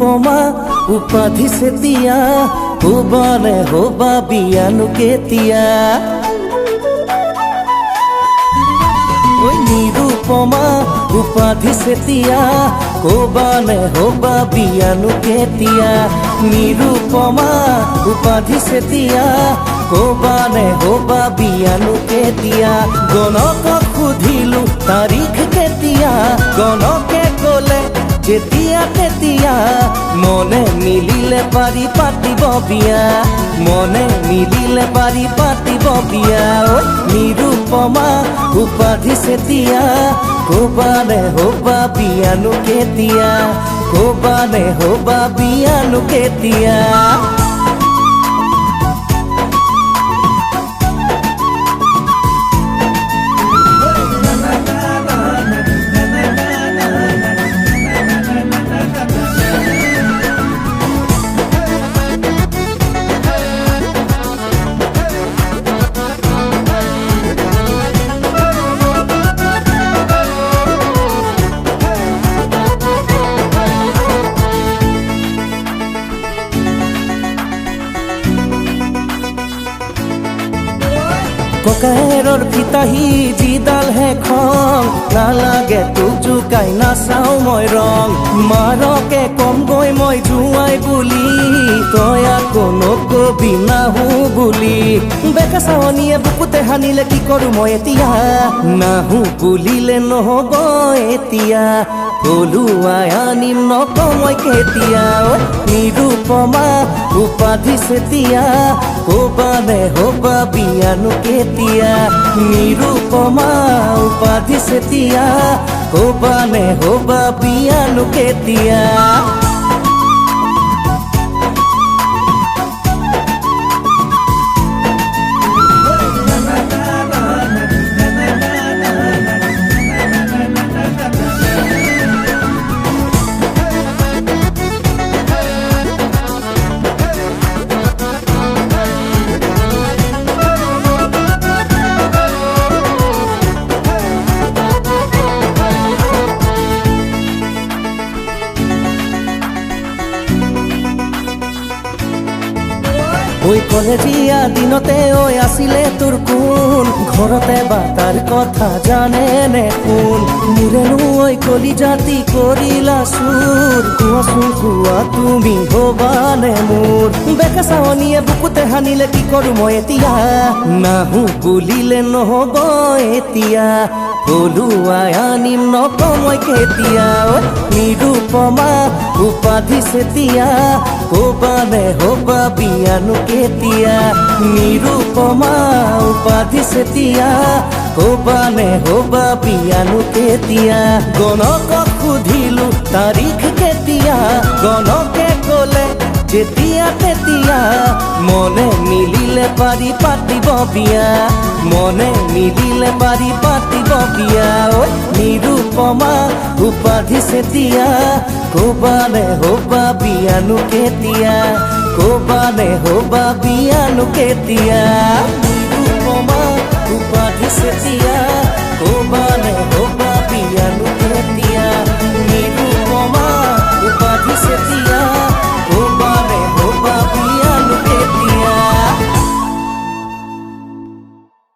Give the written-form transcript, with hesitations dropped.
নিৰুপমা উপাধি চেতিয়া হবানে হবা বিয়ানো কেতিয়া নিৰুপমা উপাধি চেতিয়া হবানে হবা বিয়ানো কেতিয়া নিৰুপমা উপাধি চেতিয়া হবানে হবা বিয়ানো কেতিয়া গণকক সুধিলো তাৰিখ কেতিয়া গণকে কলে যেতিয়া তেতিয়া মনে মিলিলে পাৰি পাতিব বিয়া মনে মিলিলে পাৰি পাতিব বিয়া নিৰুপমা উপাধি চেতিয়া হবানে হবা বিয়ানো কেতিয়া হবানে হবা বিয়ানো কেতিয়া ককায়েৰৰ ফিতাহি যিডাল হে খং নালাগে তোক জোকাই নাচাওঁ মই ৰং মাৰকে কমগৈ মই জোঁৱাই বুলি তই আকৌ নকবি নাহো বুলি বেকা চাৱনীয়ে বুকুতে সানিলে কি কৰোঁ মই এতিয়া নাহো বুলিলে নহ'ব এতিয়া পলুৱাই আনিম নকওঁ মই কেতিয়া নিৰুপমা উপাধি চেতিয়া হবানে হবা বিয়ানো কেতিয়া নিৰুপমা উপাধি চেতিয়া হবানে হবা বিয়ানো কেতিয়া কলেজীয়া দিনতে আছিলে তোৰ কোন ঘৰতে বা তাৰ কথা জানে নে কোন মোৰেনো কলি জাতি কৰিলা চুৰ কোৱাচোন কোৱা তুমি হবানে মোৰ বেকা চাৱনীয়ে বুকুতে সানিলে কি কৰোঁ মই এতিয়া নাহো বুলিলে নহ'ব এতিয়া পলুৱাই আনিম নকওঁ মই কেতিয়া নিৰুপমা উপাধি চেতিয়া হবানে হবা বিয়ানো কেতিয়া নিৰুপমা উপাধি চেতিয়া হবানে হবা বিয়ানো কেতিয়া গণকক সুধিলো তাৰিখ কেতিয়া গণকে কলে যেতিয়া তেতিয়া মনে মিলিলে পাৰি পাতিব বিয়া মনে মিলিলে পাৰি পাতিব বিয়া নিৰুপমা উপাধি চেতিয়া হবানে হবা বিয়ানো কেতিয়া হবানে হবা বিয়ানো কেতিয়া